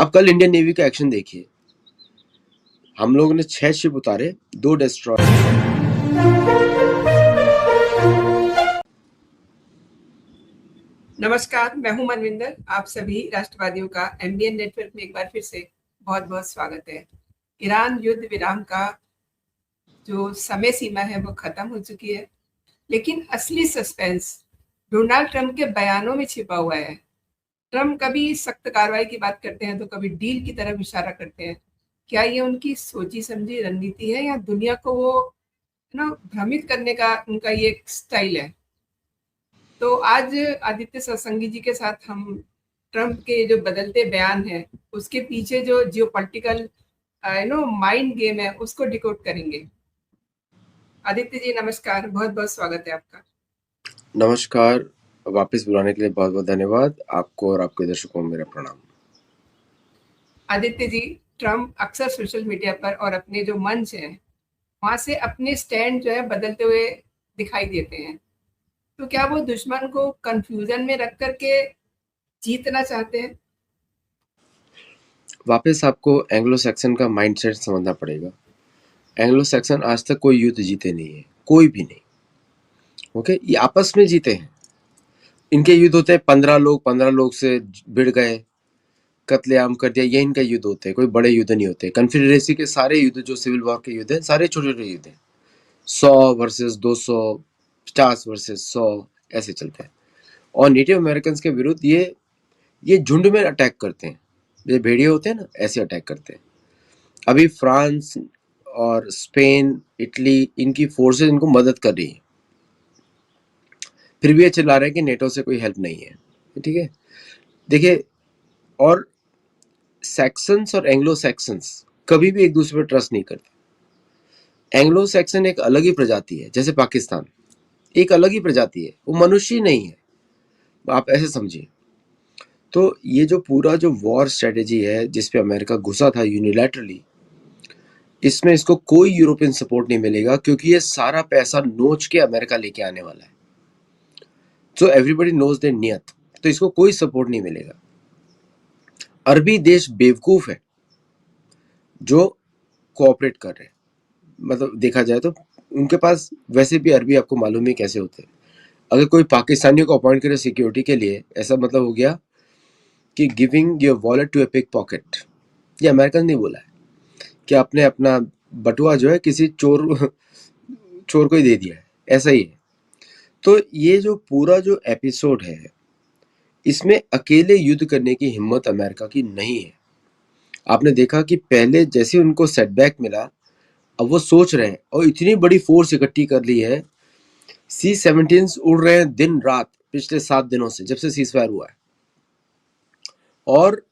आप कल Indian navy का एक्शन देखिए। हम लोगों ने 6 शिप उतारे, 2 डिस्ट्रॉय। नमस्कार, मैं हूं मनविंदर। आप सभी राष्ट्रवादियों का एमबीएन नेटवर्क में एक बार फिर से बहुत बहुत स्वागत है। ईरान युद्ध विराम का जो समय सीमा है वो खत्म हो चुकी है, लेकिन असली सस्पेंस डोनाल्ड ट्रंप के बयानों में छिपा हुआ है। ट्रंप कभी सख्त कार्रवाई की बात करते हैं तो कभी डील की तरफ इशारा करते हैं। क्या ये उनकी सोची समझी रणनीति है या दुनिया को वो भ्रमित करने का उनका ये एक स्टाइल है? तो आज आदित्य सत्संगी जी के साथ हम ट्रंप के जो बदलते बयान हैं उसके पीछे जो जियोपॉलिटिकल माइंड गेम है उसको डिकोड करेंगे। आदित्य जी नमस्कार, बहुत बहुत स्वागत है आपका। नमस्कार, वापस बुलाने के लिए बहुत बहुत धन्यवाद आपको और आपके दर्शकों को मेरा प्रणाम। आदित्य जी, ट्रंप अक्सर सोशल मीडिया पर और अपने जो मंच है वहां से अपने स्टैंड जो है बदलते हुए दिखाई देते हैं। तो क्या वो दुश्मन को कंफ्यूजन में रख करके जीतना चाहते हैं? वापस आपको एंग्लो सैक्सन का माइंडसेट समझना पड़ेगा। एंग्लो सैक्सन आज तक कोई युद्ध जीते नहीं है, कोई भी नहीं। ओके, ये आपस में जीते हैं। इनके युद्ध होते हैं 15 लोग से भिड़ गए, कत्लेआम कर दिया, ये इनका युद्ध होते हैं। कोई बड़े युद्ध नहीं होते। कन्फेडरेसी के सारे युद्ध जो सिविल वॉर के युद्ध हैं सारे छोटे छोटे युद्ध हैं। 100 वर्सेस 200, 50 वर्सेस 100 ऐसे चलते हैं। और नेटिव अमेरिकन के विरुद्ध ये झुंड में अटैक करते हैं। ये भेड़िए होते हैं ना, ऐसे अटैक करते हैं। अभी फ्रांस और स्पेन, इटली, इनकी फोर्सेस इनको मदद कर रही है। फिर भी ये चिल्ला रहे हैं कि नेटो से कोई हेल्प नहीं है। ठीक है, देखिए, और सैक्सन्स और एंग्लो सैक्सन्स कभी भी एक दूसरे पर ट्रस्ट नहीं करते। एंग्लो सैक्सन एक अलग ही प्रजाति है, जैसे पाकिस्तान एक अलग ही प्रजाति है, वो मनुष्य ही नहीं है, आप ऐसे समझिए। तो ये जो पूरा जो वॉर स्ट्रेटेजी है जिसपे अमेरिका घुसा था यूनिलैटरली, इसमें इसको कोई यूरोपियन सपोर्ट नहीं मिलेगा, क्योंकि ये सारा पैसा नोच के अमेरिका लेके आने वाला है। सो एवरीबडी नोज देयर नियत, तो इसको कोई सपोर्ट नहीं मिलेगा। अरबी देश बेवकूफ है जो कोऑपरेट कर रहे हैं। मतलब देखा जाए तो उनके पास वैसे भी अरबी आपको मालूम है कैसे होते हैं। अगर कोई पाकिस्तानियों को अपॉइंट करे सिक्योरिटी के लिए, ऐसा मतलब हो गया कि giving your wallet to a pickpocket. ये अमेरिकन ने बोला है कि आपने अपना बटुआ जो है किसी चोर को ही दे दिया है, ऐसा ही है। तो ये जो पूरा जो एपिसोड है, इसमें अकेले युद्ध करने की हिम्मत अमेरिका की नहीं है। आपने देखा कि पहले जैसे उनको सेटबैक मिला, अब वो सोच रहे हैं और इतनी बड़ी फोर्स इकट्ठी कर ली है। C-17 उड़ रहे हैं दिन रात पिछले 7 दिनों से, जब से सीजफायर हुआ है, और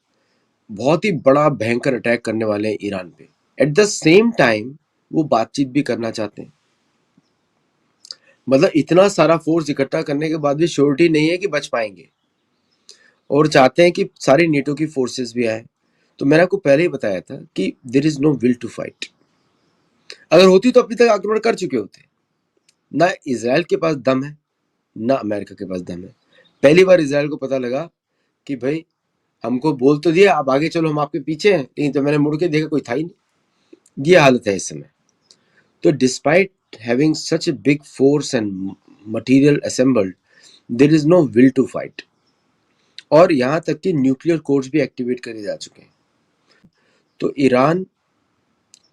बहुत ही बड़ा भयंकर अटैक करने वाले हैं ईरान पे। एट द सेम टाइम वो बातचीत भी करना चाहते हैं। मतलब इतना सारा फोर्स इकट्ठा करने के बाद भी श्योरिटी नहीं है कि बच पाएंगे, और चाहते हैं कि सारी नेटो की फोर्सेस भी आए। तो मैंने आपको पहले ही बताया था कि there is no will to fight. अगर होती तो अभी तक आक्रमण कर चुके होते। ना इजराइल के पास दम है, ना अमेरिका के पास दम है। पहली बार इजराइल को पता लगा कि भाई हमको बोल तो दिया, अब आगे चलो, हम आपके पीछे हैं, लेकिन तो मैंने मुड़ के देखा कोई था ही नहीं। ये हालत है इस समय। तो despite having such a big force and material assembled, there is no will to fight. और यहाँ तक कि न्यूक्लियर कोड्स भी एक्टिवेट करे जा चुके हैं। तो ईरान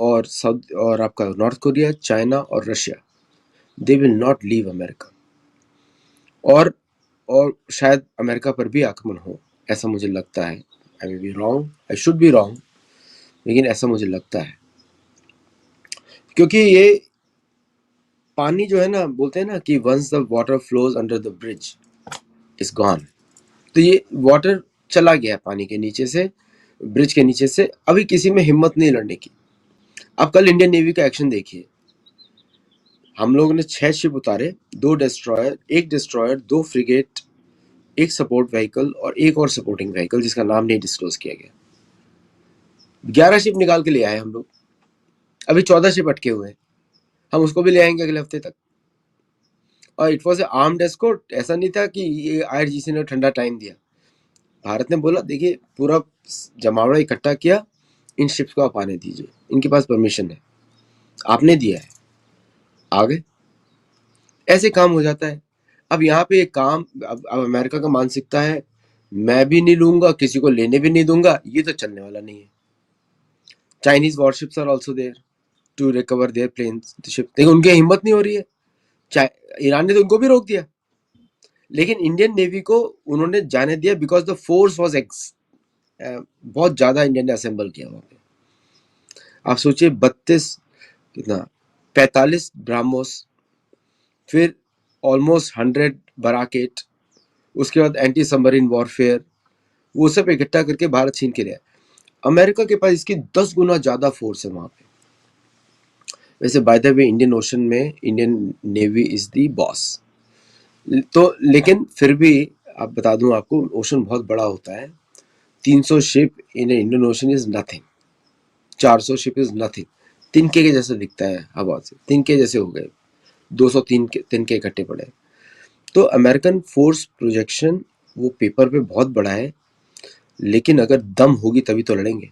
और साउथ और आपका नॉर्थ कोरिया, चाइना और Russia, they will not leave America. और शायद अमेरिका पर भी आक्रमण हो, ऐसा मुझे लगता है। I may be wrong, I should be wrong, लेकिन ऐसा मुझे लगता है। क्योंकि ये पानी जो है ना, बोलते हैं ना कि once the water flows under the bridge is gone. तो ये वाटर चला गया पानी के नीचे से, ब्रिज के नीचे से। अभी किसी में हिम्मत नहीं लड़ने की। आप कल इंडियन नेवी का एक्शन देखिए। हम लोगों ने 6 शिप उतारे, 2 destroyer, 1 destroyer, 2 frigate, 1 support vehicle और 1 और सपोर्टिंग व्हीकल जिसका नाम नहीं डिस्क्लोज किया गया। 11 शिप निकाल के ले आए हम लोग। अभी 14 शिप अटके हुए हैं, हम उसको भी ले आएंगे अगले हफ्ते तक। और it was A armed escort, ऐसा नहीं था कि ये IRGC ने ठंडा टाइम दिया। भारत ने बोला देखिए पूरा जमावड़ा इकट्ठा किया, इन शिप्स को आप आने दीजिए, इनके पास परमिशन है, आपने दिया है, आगे ऐसे काम हो जाता है। अब यहाँ पे एक काम, अब अमेरिका का मानसिकता है मैं भी नहीं लूंगा, किसी को लेने भी नहीं दूंगा, ये तो चलने वाला नहीं है। Chinese warships are also there to recover their planes ship, लेकिन उनकी हिम्मत नहीं हो रही है। ईरान ने तो उनको भी रोक दिया, लेकिन इंडियन नेवी को उन्होंने जाने दिया बिकॉज द फोर्स वाज बहुत ज्यादा इंडियन ने असेंबल किया वहां पे। आप सोचिए 32 कितना 45 ब्राह्मोस, फिर ऑलमोस्ट 100 बराकेट, उसके बाद एंटी सबमरीन वॉरफेयर, वो सब इकट्ठा करके भारत छीन के लिया। अमेरिका के पास इसकी 10 गुना ज्यादा फोर्स है वहां पे। वैसे by the way Indian Ocean में Indian Navy is the boss. तो लेकिन फिर भी आप बता दूं आपको, ओशन बहुत बड़ा होता है। 300 ship in Indian ocean is nothing, 400 ship is nothing. तिनके के जैसा दिखता है हवा से, तिनके जैसे हो गए 203 के तिनके इकट्ठे पड़े। तो अमेरिकन फोर्स प्रोजेक्शन वो पेपर पे बहुत बड़ा है, लेकिन अगर दम होगी तभी तो लड़ेंगे।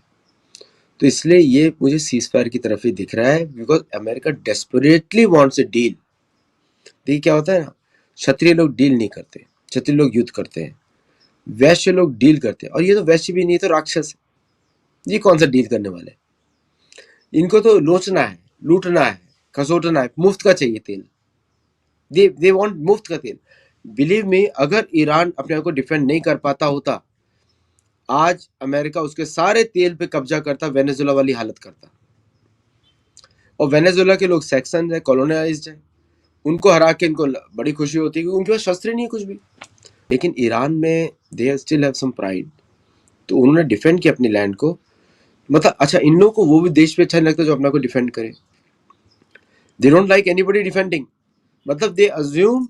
तो इसलिए ये मुझे सीज फायर की तरफ ही दिख रहा है, because America desperately wants a deal. देखिए क्या होता है ना, क्षत्रिय लोग डील नहीं करते, क्षत्रिय लोग युद्ध करते हैं, वैश्य लोग डील करते हैं, और ये तो वैश्य भी नहीं, तो राक्षस है। ये कौन सा डील करने वाले, इनको तो लोचना है, लूटना है, खसोटना है, मुफ्त का चाहिए तेल। दे वांट मुफ्त का तेल। बिलीव मी, अगर ईरान अपने आप को डिफेंड नहीं कर पाता होता, आज अमेरिका उसके सारे तेल पे कब्जा करता, वेनेजुएला वाली हालत करता। और वेनेजुएला के लोग सेक्शन है, कॉलोनाइज्ड है, उनको हरा के इनको बड़ी खुशी होती है, क्योंकि उनके पास शस्त्र नहीं है कुछ भी। लेकिन ईरान में they still have some pride, तो उन्होंने डिफेंड किया अपनी लैंड को। मतलब अच्छा, इन लोगों को वो भी देश पे अच्छा नहीं लगता जो अपना को डिफेंड करे। They don't like anybody defending, मतलब दे अज्यूम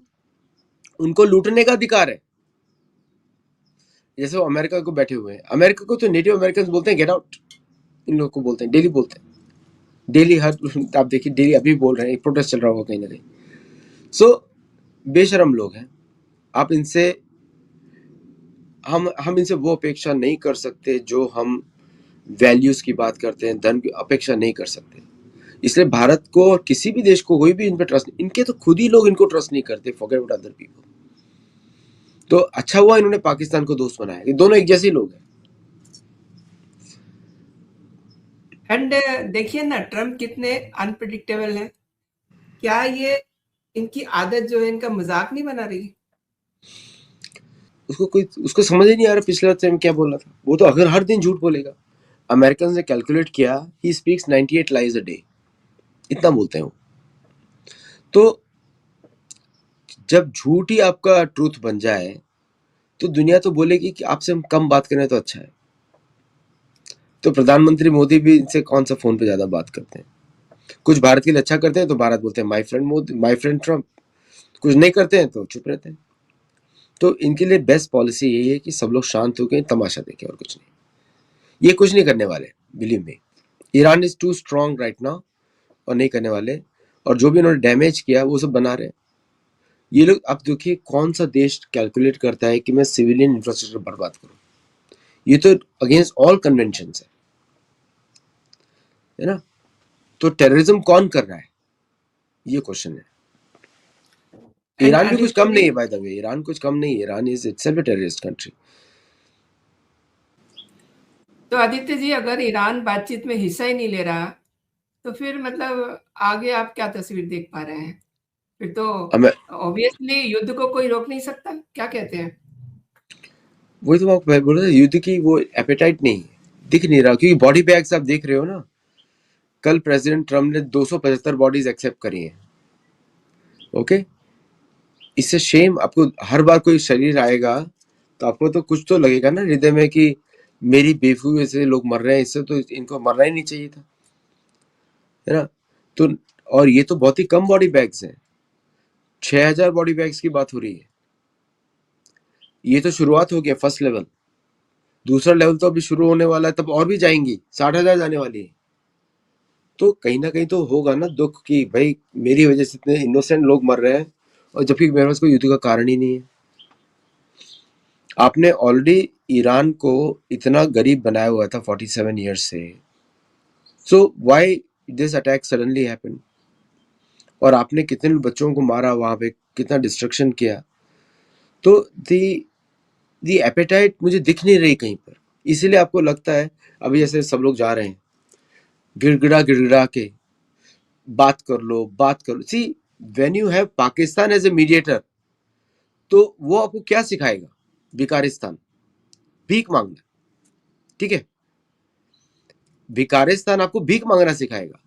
उनको लूटने का अधिकार है। जैसे वो अमेरिका को बैठे हुए हैं, अमेरिका को तो नेटिव अमेरिकन बोलते हैं गेट आउट, इन लोगों को बोलते हैं, डेली बोलते हैं, डेली हर आप देखिए डेली अभी बोल रहे हैं, एक प्रोटेस्ट चल रहा होगा कहीं ना कहीं। सो बेशरम लोग हैं, आप इनसे हम इनसे वो अपेक्षा नहीं कर सकते जो हम वैल्यूज की बात करते हैं, धन की अपेक्षा नहीं कर सकते। इसलिए भारत को और किसी भी देश को कोई भी इन पे ट्रस्ट नहीं, इनके तो खुद ही लोग इनको ट्रस्ट नहीं करते, फॉरगेट अबाउट अदर पीपल। तो अच्छा हुआ इन्होंने पाकिस्तान को दोस्त बनाया, ये दोनों एक जैसे लोग हैं। एंड देखिए ना, ट्रम्प कितने अनप्रिडिक्टेबल हैं। क्या ये इनकी आदत जो है, इनका मजाक नहीं बना रही? उसको समझ ही नहीं आ रहा पिछले हफ्ते में क्या बोला था। वो तो अगर हर दिन झूठ बोलेगा। अमेरिकन ने कैलकुलेट किया, he speaks 98 lies a day, इतना बोलते हैं वो। तो जब झूठ ही आपका ट्रूथ बन जाए, तो दुनिया तो बोलेगी कि आपसे हम कम बात करें तो अच्छा है। तो प्रधानमंत्री मोदी भी इनसे कौन सा फोन पे ज्यादा बात करते हैं। कुछ भारत के लिए अच्छा करते हैं तो भारत बोलते हैं my friend Modi, my friend Trump. कुछ नहीं करते हैं तो चुप रहते हैं। तो इनके लिए बेस्ट पॉलिसी यही है कि सब लोग शांत होकर तमाशा देखें, और कुछ नहीं। ये कुछ नहीं करने वाले, believe me. Iran is too strong right now, और नहीं करने वाले। और जो भी इन्होंने डैमेज किया वो सब बना रहे हैं ये लोग। अब देखिए कौन सा देश कैलकुलेट करता है कि मैं सिविलियन इंफ्रास्ट्रक्चर बर्बाद करूं। ये तो अगेंस्ट ऑल कन्वेंशन है ना। तो टेररिज्म कौन कर रहा है, ये क्वेश्चन है। एंड ईरान भी कुछ आदित्य कम नहीं जी, है, बाय द वे, ईरान कुछ कम नहीं है। Iran is itself a terrorist country. तो आदित्य जी, अगर ईरान बातचीत में हिस्सा ही नहीं ले रहा, तो फिर मतलब आगे आप क्या तस्वीर देख पा रहे हैं? फिर तो अब ऑब्वियसली युद्ध को कोई रोक नहीं सकता, क्या कहते हैं? वही तो मैं बोल रहा था, युद्ध की वो एपेटाइट नहीं है, दिख नहीं रहा। क्योंकि बॉडी बैग्स आप देख रहे हो ना, कल प्रेसिडेंट ट्रम्प ने 275 बॉडीज एक्सेप्ट करी हैं। ओके, इससे शेम आपको, हर बार कोई शरीर आएगा तो आपको तो कुछ तो लगेगा ना हृदय में कि मेरी बेवकूफी से लोग मर रहे हैं, इससे तो इनको मरना ही नहीं चाहिए था, है ना। तो और ये तो बहुत ही कम बॉडी बैग्स हैं, 6000 बॉडी बैग्स की बात हो रही है। ये तो शुरुआत हो गया, फर्स्ट लेवल। दूसरा लेवल तो अभी शुरू होने वाला है, तब और भी जाएंगी, 60,000 जाने वाली है। तो कहीं ना कहीं तो होगा ना दुख कि भाई मेरी वजह से इतने इनोसेंट लोग मर रहे हैं, और जबकि मेरे पास कोई युद्ध का कारण ही नहीं है। आपने ऑलरेडी ईरान को इतना गरीब बनाया हुआ था 47 ईयर्स से, so why this attack suddenly happened? और आपने कितने बच्चों को मारा वहां पे, कितना डिस्ट्रक्शन किया, तो दी एपेटाइट मुझे दिख नहीं रही कहीं पर। इसीलिए आपको लगता है अभी जैसे सब लोग जा रहे हैं गिड़गिड़ा गिड़गिड़ा के, बात कर लो बात कर लो। See when you have Pakistan as a mediator, तो वो आपको क्या सिखाएगा? भिकारिस्तान, भीख मांगना, ठीक है? भिकारिस्तान आपको भीख मांगना सिखाएगा।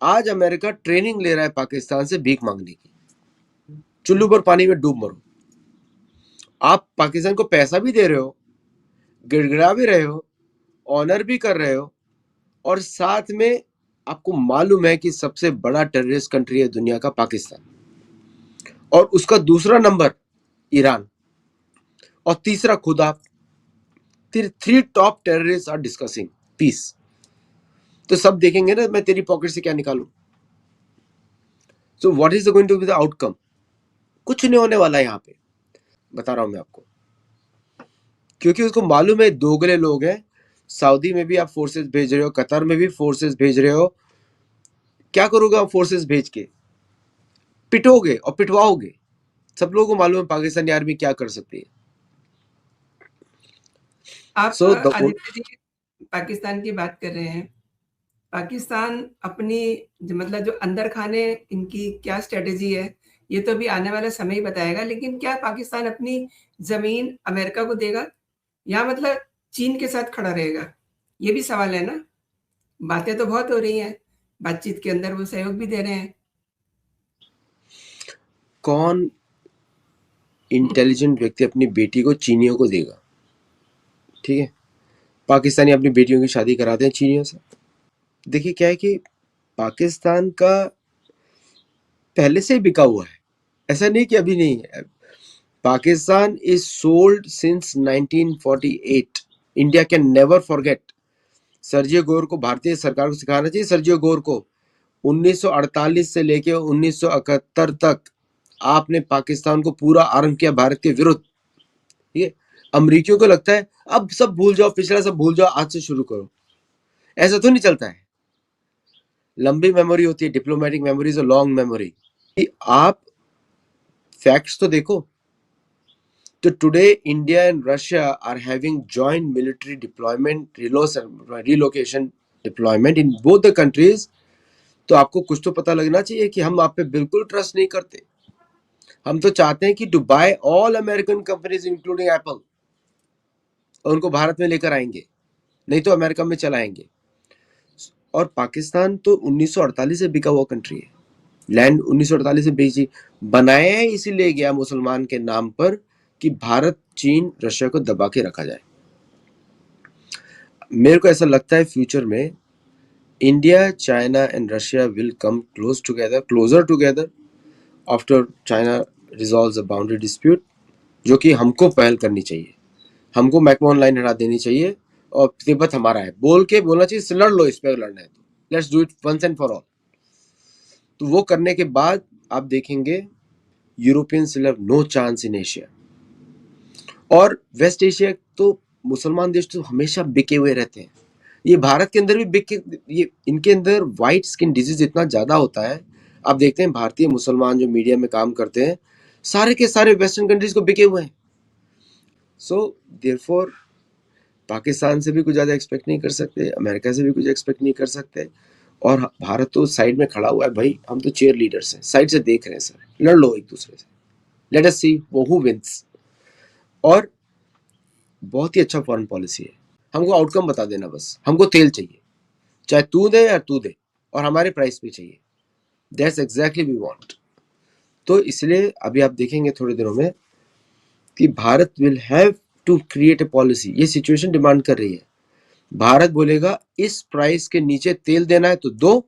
आज अमेरिका ट्रेनिंग ले रहा है पाकिस्तान से भीख मांगने की। चुल्लू पर पानी में डूब मरो। आप पाकिस्तान को पैसा भी दे रहे हो, गिड़गिड़ा भी रहे हो, ऑनर भी कर रहे हो, और साथ में आपको मालूम है कि सबसे बड़ा टेररिस्ट कंट्री है दुनिया का पाकिस्तान, और उसका दूसरा नंबर ईरान, और तीसरा खुद आप। Three top terrorist are discussing peace. तो सब देखेंगे ना मैं तेरी पॉकेट से क्या निकालूं। So what is going to be the outcome? कुछ नहीं होने वाला है यहाँ पे, बता रहा हूं मैं आपको, क्योंकि उसको मालूम है दोगले लोग हैं। सऊदी में भी आप फोर्सेस भेज रहे हो, कतर में भी फोर्सेस भेज रहे हो, क्या करोगे आप फोर्सेस भेज के? पिटोगे और पिटवाओगे। सब लोगों को मालूम है पाकिस्तानी आर्मी क्या कर सकती है। आप सो आदित्य जी पाकिस्तान की बात कर रहे हैं। पाकिस्तान अपनी मतलब जो अंदर खाने इनकी क्या स्ट्रेटेजी है, ये तो अभी आने वाला समय ही बताएगा। लेकिन क्या पाकिस्तान अपनी ज़मीन अमेरिका को देगा या मतलब चीन के साथ खड़ा रहेगा? ये भी सवाल है ना। बातें तो बहुत हो रही हैं, बातचीत के अंदर वो सहयोग भी दे रहे हैं। कौन इंटेलिजेंट व्यक्ति अपनी बेटी को चीनियों को देगा? ठीक है, पाकिस्तानी अपनी बेटियों की शादी कराते हैं चीनियों से। देखिए क्या है कि पाकिस्तान का पहले से ही बिका हुआ है, ऐसा नहीं कि अभी नहीं है। Pakistan is sold since 1948। India can never forget. Sergio Gor को भारतीय सरकार को सिखाना चाहिए। सर्जियो गोर को 1948 से लेके 1971 तक आपने पाकिस्तान को पूरा आर्म किया भारत के विरुद्ध। ठीक है, अमरीकियों को लगता है अब सब भूल जाओ, पिछला सब भूल जाओ, आज से शुरू करो। ऐसा तो नहीं चलता है। लंबी मेमोरी होती है, डिप्लोमेटिक मेमोरीज और लॉन्ग मेमोरी। आप फैक्ट्स तो देखो। तो today India and Russia are having joint military deployment, relocation deployment in both the countries. तो आपको कुछ तो पता लगना चाहिए कि हम आप पे बिल्कुल ट्रस्ट नहीं करते। हम तो चाहते हैं कि to buy all American companies including Apple, और उनको भारत में लेकर आएंगे, नहीं तो अमेरिका में चलाएंगे। और पाकिस्तान तो 1948 से बिका हुआ कंट्री है। लैंड 1948 से बेची, बनाया है इसीलिए गया मुसलमान के नाम पर कि भारत चीन रशिया को दबा के रखा जाए। मेरे को ऐसा लगता है फ्यूचर में India, China and Russia will come closer together after China resolves a boundary dispute, जो कि हमको पहल करनी चाहिए। हमको मैकमोहन लाइन हटा देनी चाहिए और तिब्बत हमारा है बोल के बोलना चाहिए, लड़ लो, इस पे लड़ना है तो let's do it once and for all. तो वो करने के बाद आप देखेंगे Europeans will have no chance in Asia. और वेस्ट एशिया तो मुसलमान देश तो हमेशा बिके हुए रहते हैं। ये भारत के अंदर भी बिके, ये इनके अंदर वाइट स्किन डिजीज इतना ज्यादा होता है। आप देखते हैं भारतीय मुसलमान जो मीडिया में काम करते हैं, सारे के सारे वेस्टर्न कंट्रीज को बिके हुए हैं। सो देयरफॉर पाकिस्तान से भी कुछ ज्यादा एक्सपेक्ट नहीं कर सकते, अमेरिका से भी कुछ एक्सपेक्ट नहीं कर सकते। और भारत तो साइड में खड़ा हुआ है, भाई हम तो चेयर लीडर्स हैं, साइड से देख रहे हैं सर, लड़ लो एक दूसरे से, लेट अस सी वो हु विंस। और बहुत ही अच्छा फॉरेन पॉलिसी है। हमको आउटकम बता देना बस, हमको तेल चाहिए, चाहे तू दे या तू दे, और हमारे प्राइस पे चाहिए। That's exactly we want. तो इसलिए अभी आप देखेंगे थोड़े दिनों में कि Bharat will have to create a policy. ये सिचुएशन डिमांड कर रही है। भारत बोलेगा इस प्राइस के नीचे तेल देना है तो दो,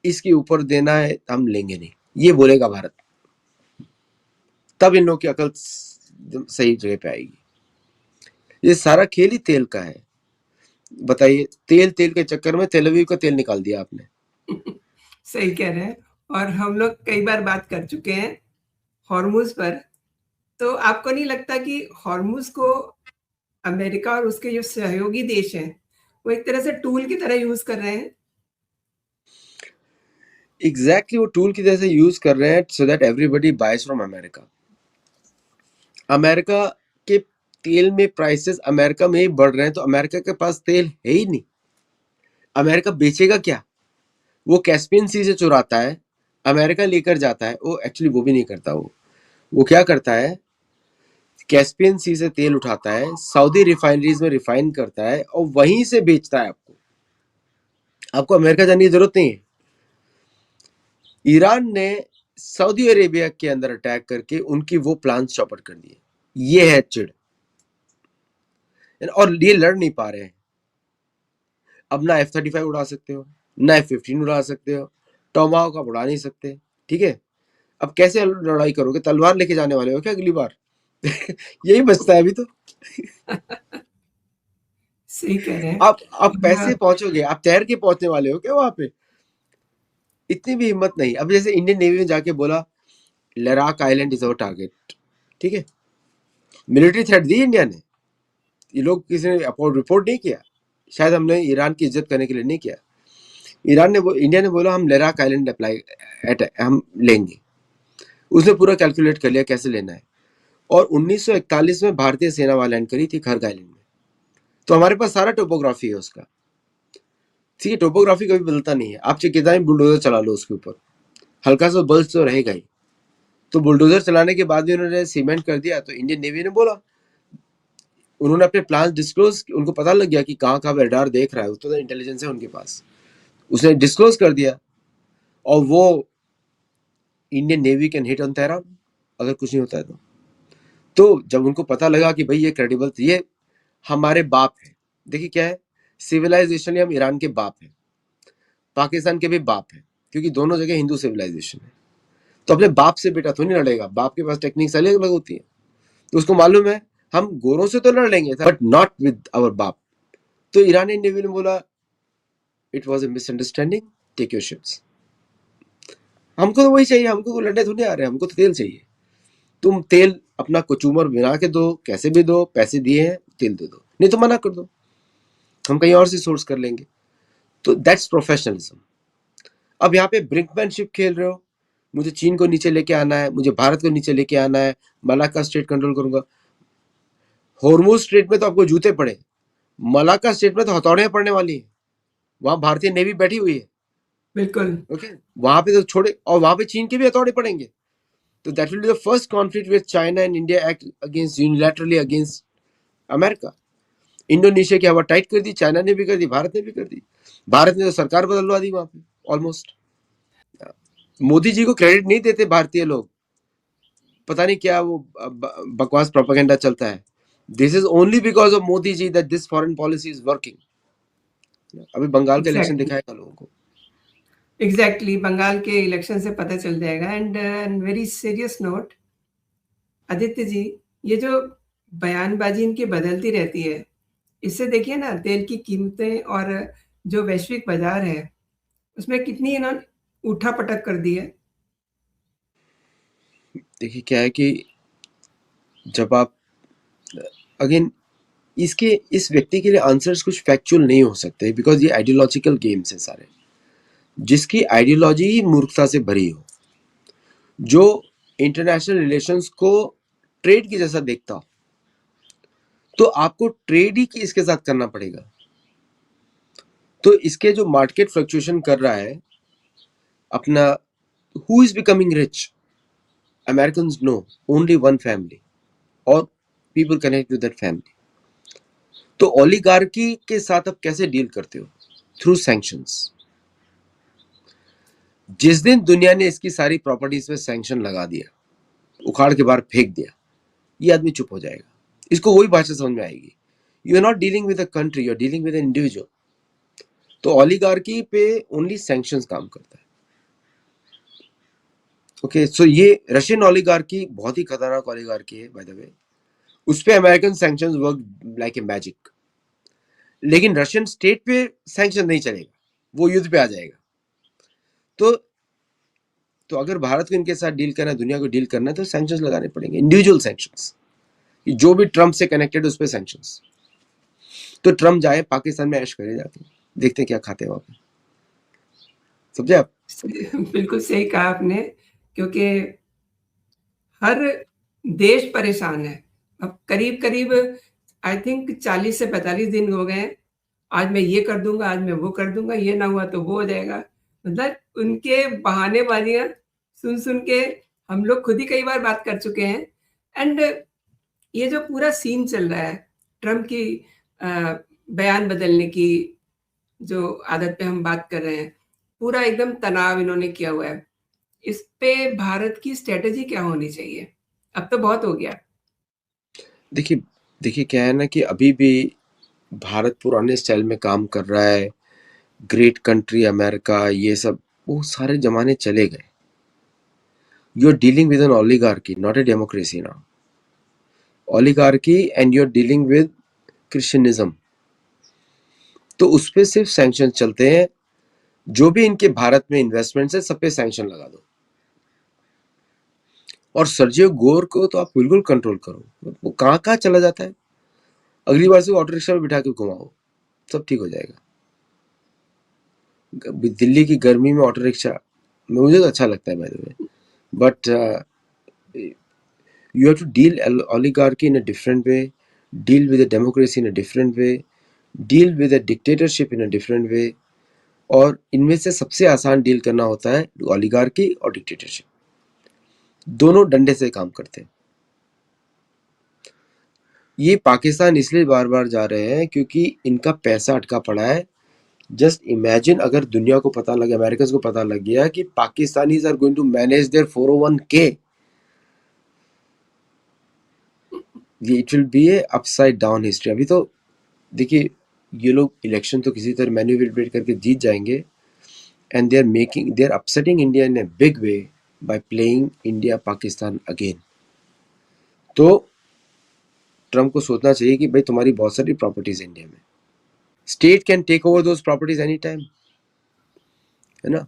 इसके ऊपर देना है हम लेंगे नहीं, ये बोलेगा भारत। तब इन लोगों की अकल सही जगह पे आएगी। ये सारा खेल ही तेल का है। बताइए, तेल तेल के चक्कर में तेल अवीव का तेल निकाल दिया आपने। सही कह रहे हैं। और हम लोग कई बार बात कर चुके हैं हॉर्मुज पर। तो आपको नहीं लगता कि हॉर्मुज को अमेरिका और उसके जो सहयोगी देश हैं, वो एक तरह से टूल की तरह यूज कर रहे हैं? एग्जैक्टली वो टूल की तरह से यूज कर रहे हैं so that everybody buys from America. America के तेल में प्राइसेस अमेरिका में ही बढ़ रहे हैं, तो अमेरिका के पास तेल है ही नहीं। अमेरिका बेचेगा क्या? वो कैस्पियन सी से चुराता है, अमेरिका लेकर जाता है। वो एक्चुअली वो भी नहीं करता। वो क्या करता है, कैस्पियन सी से तेल उठाता है, सऊदी रिफाइनरीज में रिफाइन करता है और वहीं से बेचता है आपको। आपको अमेरिका जाने की जरूरत नहीं है। ईरान ने सऊदी अरेबिया के अंदर अटैक करके उनकी वो प्लान चौपट कर दिए। ये है चिड़। और ये लड़ नहीं पा रहे हैं। अब ना F-35 उड़ा सकते हो, ना F-15 उड़ा सकते हो, टोमाहोक आप उड़ा नहीं सकते। ठीक है, अब कैसे लड़ाई करोगे? तलवार लेके जाने वाले हो क्या अगली बार? यही बचता है अभी तो। सही कह रहे हैं। आप पैसे और पहुंचोगे? आप तैर के पहुंचने वाले हो क्या वहां पे? इतनी भी हिम्मत नहीं। अब जैसे इंडियन नेवी में जाके बोला Ladakh island is our target. ठीक है, मिलिट्री थ्रेट दी इंडिया ने। ये लोग किसी ने रिपोर्ट नहीं किया। शायद हमने ईरान की इज्जत करने के लिए नहीं किया। इंडिया ने बोला हम लद्दाख आइलैंड हम लेंगे। उसने पूरा कैलकुलेट कर लिया कैसे लेना है। और 1941 में भारतीय सेना वहां लैंड करी थी खरग आइलैंड में। तो हमारे पास सारा टोपोग्राफी है उसका। ठीक है, टोपोग्राफी कभी बदलता नहीं है। आप चाहे कितना ही बुलडोजर चला लो उसके ऊपर, हल्का सा बल्स तो रहेगा ही। तो बुलडोजर चलाने के बाद भी उन्होंने सीमेंट कर दिया। तो इंडियन नेवी ने बोला, उन्होंने अपने प्लान डिस्क्लोज, उनको पता लग गया कि कहाँ कहाँ रडार देख रहा है, तो इंटेलिजेंस है उनके पास। उसने डिस्क्लोज कर दिया। और वो Indian navy can hit on Tehran अगर कुछ नहीं होता है तो जब उनको पता लगा कि भाई ये क्रेडिबल, ये हमारे बाप है। देखिए क्या है, सिविलाइजेशन हम ईरान के बाप है, पाकिस्तान के भी बाप है, क्योंकि दोनों जगह हिंदू सिविलाइजेशन है। तो अपने बाप से बेटा तो नहीं लड़ेगा। बाप के पास टेक्निक्स अलग अलग होती है। तो उसको मालूम है हम गोरों से तो लड़ लेंगे बट नॉट विद आवर बाप। तो ईरानी नेवी ने बोला it was a misunderstanding, take your ships. हमको तो वही चाहिए, हमको लड़ने थोड़ी आ रहे हैं, हमको तो तेल चाहिए। तुम तेल अपना कचूमर बना के दो, कैसे भी दो, पैसे दिए हैं तेल दे दो, नहीं तो मना कर दो, हम कहीं और से सोर्स कर लेंगे। तो दैट्स प्रोफेशनलिज्म। अब यहाँ पे ब्रिंकमैनशिप खेल रहे हो, मुझे चीन को नीचे लेके आना है, मुझे भारत को नीचे लेके आना है, मलाक्का स्ट्रेट कंट्रोल करूंगा। हॉर्मुज स्ट्रेट में तो आपको जूते पड़े, मलाक्का स्ट्रेट में तो हथौड़ियां पड़ने वाली है। वहां भारतीय नेवी बैठी हुई है। बिल्कुल। ओके, वहां पे तो छोड़े, और वहां पे चीन के भी हथौड़े पड़ेंगे। तो that will be the first conflict with China and India act against unilaterally against America. Indonesia की हवा टाइट कर दी, चाइना ने भी कर दी, भारत ने भी कर दी। भारत ने तो सरकार बदलवा दी वहां पे ऑलमोस्ट। मोदी जी को क्रेडिट नहीं देते भारतीय लोग, पता नहीं क्या वो बकवास प्रोपेगेंडा चलता है। This is only because of Modi ji that this foreign policy is working. अभी बंगाल का इलेक्शन एग्जैक्टली, दिखाएगा लोगों को। एग्जैक्टली। बंगाल के इलेक्शन से पता चल जाएगा। And very serious note, Aditya ji, ये जो बयानबाजी इनकी बदलती रहती है, इससे देखिए ना तेल की कीमतें और जो वैश्विक बाजार है उसमें कितनी इन्होंने उठा-पटक कर दी है। देखिए क्या है कि जब आप अगेन इसके इस व्यक्ति के लिए आंसर्स कुछ फैक्चुअल नहीं हो सकते, बिकॉज ये आइडियोलॉजिकल गेम्स है सारे। जिसकी आइडियोलॉजी ही मूर्खता से भरी हो, जो इंटरनेशनल रिलेशंस को ट्रेड की जैसा देखता हो, तो आपको ट्रेड ही इसके साथ करना पड़ेगा। तो इसके जो मार्केट फ्लक्चुएशन कर रहा है अपना, who is becoming rich? Americans know only one family और people connect with that family. तो ओलिगार्की के साथ आप कैसे डील करते हो? Through sanctions. जिस दिन दुनिया ने इसकी सारी प्रॉपर्टीज पे सैंक्शन लगा दिया, उखाड़ के बाहर फेंक दिया, ये आदमी चुप हो जाएगा। इसको वही भाषा समझ में आएगी। You are not dealing with a country, you are dealing with an individual. तो ओलिगार्की पे ओनली सैंक्शंस काम करता है। ओके, सो ये रशियन ओलिगार्की बहुत ही खतरनाक ओलिगार्की है बाय द वे। उस पे American sanctions work like a magic. लेकिन रशियन स्टेट पे सैंक्शन नहीं चलेगा, वो युद्ध पे आ जाएगा। तो तो अगर भारत को इनके साथ डील करना है, दुनिया को डील करना है, तो सैंक्शंस लगाने पड़ेंगे, इंडिविजुअल सैंक्शंस, जो भी ट्रम्प से कनेक्टेड उस पर सैंक्शंस। तो ट्रम्प जाए पाकिस्तान में ऐश करे जाके, देखते हैं क्या खाते हैं वहां पे, समझे आप? बिल्कुल सही कहा आपने, क्योंकि हर देश परेशान है। अब करीब-करीब आई थिंक 40 से 45 दिन हो गए हैं। आज मैं ये कर दूँगा, आज मैं वो कर दूँगा, ये ना हुआ तो वो हो जाएगा। मतलब उनके बहानेबाज़ियाँ सुन-सुन के हम लोग खुद ही कई बार बात कर चुके हैं। एंड ये जो पूरा सीन चल रहा है, ट्रम्प की अ, बयान बदलने की जो आदत पे हम बात कर रहे हैं, पूरा एकदम तनाव इन्होंने किया हुआ है। इस पे भारत की स्ट्रैटेजी क्या होनी चाहिए? अब तो बहुत हो गया। देखिए देखिए क्या है ना कि अभी भी भारत पुराने स्टाइल में काम कर रहा है, ग्रेट कंट्री अमेरिका, ये सब वो सारे जमाने चले गए। You are dealing with an oligarchy, not a democracy now. Oligarchy and you are dealing with क्रिश्चियनिज्म। तो उस पे सिर्फ सैंक्शन चलते हैं, जो भी इनके भारत में इन्वेस्टमेंट्स है सब पे सैंक्शन लगा दो। और सर्जियो गोर को तो आप बिल्कुल कंट्रोल करो, वो कहाँ कहाँ चला जाता है, अगली बार से ऑटो रिक्शा में बिठा के घुमाओ, सब ठीक हो जाएगा। दिल्ली की गर्मी में ऑटो रिक्शा मुझे तो अच्छा लगता है bye the way, but you have to deal oligarchy in a different way, deal with a democracy in a different way, deal with a dictatorship in a different way। और इनमें से सबसे आसान डील करना होता है ओलिगार्की और dictatorship, दोनों डंडे से काम करते हैं। ये पाकिस्तान इसलिए बार बार जा रहे हैं क्योंकि इनका पैसा अटका पड़ा है। जस्ट इमेजिन अगर दुनिया को पता लगे, अमेरिकन को पता लग गया कि Pakistanis are going to manage their 401k, ये it will be a upside down history. अभी तो देखिए ये लोग इलेक्शन तो किसी तरह मैन्युपुलेट करके जीत जाएंगे, and they are upsetting India in a big way by playing India Pakistan again. तो ट्रम्प को सोचना चाहिए कि भाई तुम्हारी बहुत सारी प्रॉपर्टीज इंडिया में, state can take over those properties any time, है ना?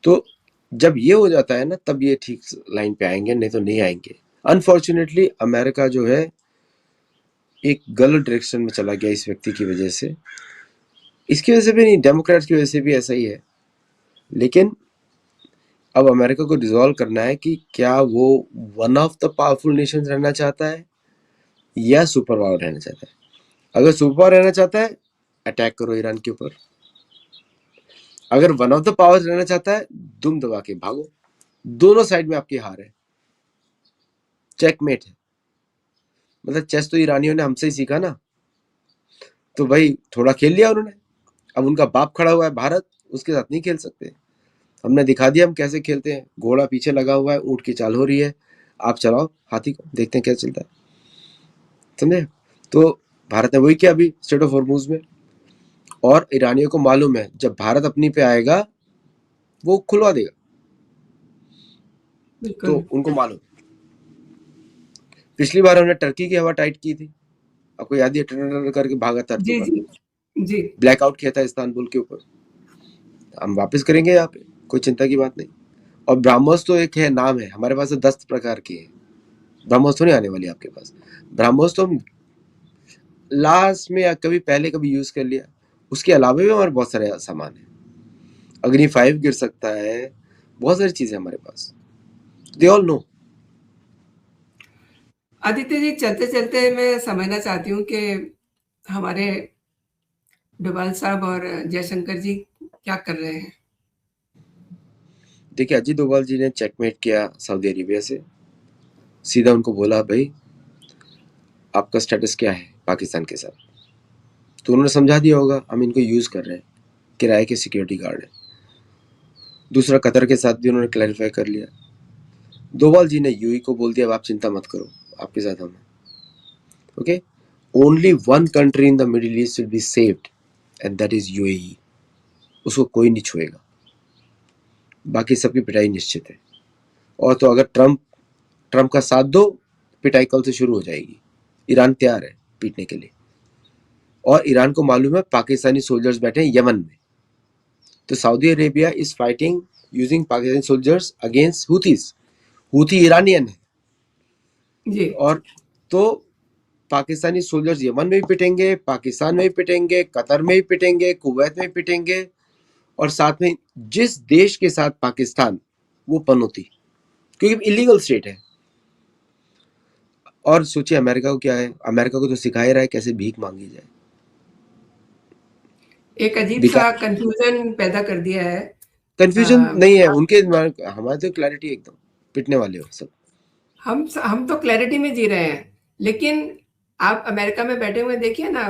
तो जब ये हो जाता है ना, तब ये ठीक लाइन पे आएंगे, नहीं तो नहीं आएंगे। अनफॉर्चुनेटली अमेरिका जो है एक गलत डायरेक्शन में चला गया इस व्यक्ति की वजह से, इसकी वजह से भी नहीं, डेमोक्रेट्स की वजह से भी ऐसा ही है। लेकिन अब अमेरिका को रिजॉल्व करना है कि क्या वो one of the powerful Nations रहना चाहता है या सुपर पावर रहना चाहता है। अगर सुपर पावर रहना चाहता है, अटैक करो ईरान के ऊपर। अगर वन ऑफ द पावर्स रहना चाहता है, दुम दबा के भागो। दोनों साइड में आपकी हार है, चेकमेट है। मतलब चेस तो ईरानियों ने हमसे ही सीखा ना, तो भाई थोड़ा खेल लिया उन्होंने। अब उनका बाप खड़ा हुआ है भारत, उसके साथ नहीं खेल सकते। हमने दिखा दिया हम कैसे खेलते हैं, घोड़ा पीछे लगा हुआ है, ऊंट की चाल हो रही है, आप चलाओ हाथी को, देखते हैं कैसे चलता है, समझे? तो भारत ने वही किया अभी स्टेट ऑफ हॉर्मुज में। और ईरानियों को मालूम है जब भारत अपनी पे आएगा वो खुलवा देगा, तो बिल्कुल। उनको मालूम। पिछली बार हमने टर्की की हवा टाइट की थी, आपको याद है, टर करके भागा था जी, अर्दोगन, जी। जी। ब्लैकआउट किया था इस्तांबुल के ऊपर। हम वापस करेंगे यहाँ पे, कोई चिंता की बात नहीं। और ब्रह्मोस तो एक है, नाम है हमारे पास, तो 10 प्रकार के हैं। ब्रह्मोस तो नहीं आने वाली आपके पास। ब्रह्मोस तो हम लास्ट में या कभी पहले कभी यूज कर लिया, उसके अलावा भी हमारे बहुत सारे सामान है। अग्नि 5 गिर सकता है, बहुत सारी चीजें हमारे पास, they all know. Aditya ji, चलते-चलते मैं समझना चाहती हूँ कि हमारे डोभाल साहब और जयशंकर जी क्या कर रहे हैं? देखिए अजीत डोभाल जी ने चेकमेट किया सऊदी अरेबिया से, सीधा उनको बोला भाई आपका स्टेटस क्या है पाकिस्तान के साथ। तो उन्होंने समझा दिया होगा हम इनको यूज कर रहे हैं, किराए के सिक्योरिटी गार्ड है। दूसरा कतर के साथ भी उन्होंने क्लैरिफाई कर लिया। डोभाल जी ने यूएई को बोल दिया अब आप चिंता मत करो, आपके साथ हम, okay. Only one country in the middle east will be saved and that is UAE. उसको कोई नहीं छुएगा, बाकी सबकी पिटाई निश्चित है। और तो अगर ट्रम्प का साथ दो, पिटाई कल से शुरू हो जाएगी। ईरान तैयार है पीटने के लिए, और ईरान को मालूम है पाकिस्तानी सोल्जर्स बैठे हैं यमन में। तो Saudi Arabia is fighting using Pakistani soldiers against हुतीज। Houthi Iranian है, जी और तो पाकिस्तानी सोल्जर्स यमन में भी पिटेंगे, पाकिस्तान में भी पिटेंगे, कतर में भी पिटेंगे, कुवैत में भी पिटेंगे, और साथ में जिस देश के साथ पाकिस्तान, वो पनौती, क्योंकि इलीगल स्टेट है। और सोचिए अमेरिका को क्या है, अमेरिका को तो सिखा ही रहा है कैसे भीख मांगी जाए। एक अजीब भिखा सा कंफ्यूजन पैदा कर दिया है। कंफ्यूजन अ, नहीं है उनके, हमारे तो क्लैरिटी एकदम, पिटने वाले हो सब। हम तो क्लैरिटी में जी रहे हैं, लेकिन आप अमेरिका में बैठे हुए देखिए ना,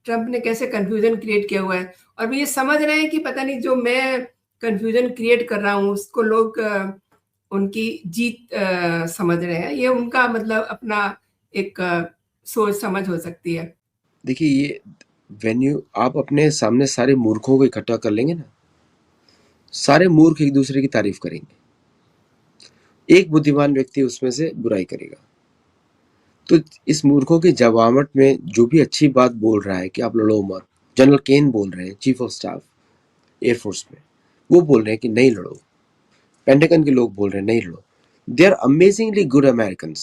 ट्रंप ने कैसे कंफ्यूजन क्रिएट किया हुआ है, और वो ये समझ रहे हैं कि पता नहीं जो मैं कंफ्यूजन क्रिएट कर रहा हूँ उसको लोग उनकी जीत समझ रहे हैं। ये उनका मतलब अपना एक सोच समझ हो सकती है। देखिए ये वेन्यू, आप अपने सामने सारे मूर्खों को इकट्ठा कर लेंगे ना, सारे मूर्ख एक दूसरे की तारीफ करेंगे, एक बुद्धिमान व्यक्ति उसमें से बुराई करेगा। तो इस मूर्खों की जवाबत में जो भी अच्छी बात बोल रहा है कि आप लड़ो मत, जनरल केन बोल रहे हैं, चीफ ऑफ स्टाफ एयरफोर्स में, वो बोल रहे हैं कि नहीं लड़ो, पेंटागन के लोग बोल रहे हैं नहीं लड़ो, they are amazingly good American,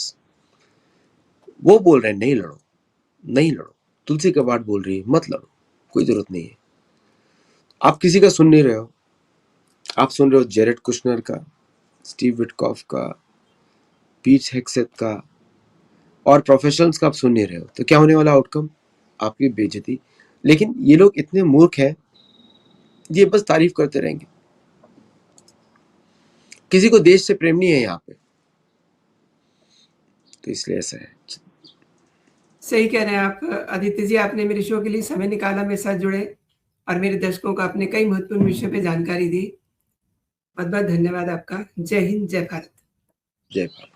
वो बोल रहे हैं नहीं लड़ो, नहीं लड़ो। तुलसी कबाड़ बोल रही है मत लड़ो, कोई जरूरत नहीं है। आप किसी का सुन नहीं रहे हो, आप सुन रहे हो जेरेड कुशनर का, स्टीव विटकॉफ का, पीट हेग्सेथ का, और प्रोफेशनल्स का आप सुन नहीं रहे हो, तो क्या होने वाला आउटकम? आपकी बेइज्जती। लेकिन ये लोग इतने मूर्ख हैं, ये बस तारीफ करते रहेंगे, किसी को देश से प्रेम नहीं है यहाँ पे, तो इसलिए ऐसा है। सही कह रहे हैं आप आदित्य जी, आपने मेरे शो के लिए समय निकाला, मेरे साथ जुड़े और मेरे दर्शकों को आपने कई महत्वपूर्ण विषयों पे जानकारी दी। बहुत बहुत धन्यवाद आपका। जय हिंद, जय भारत। जय भारत।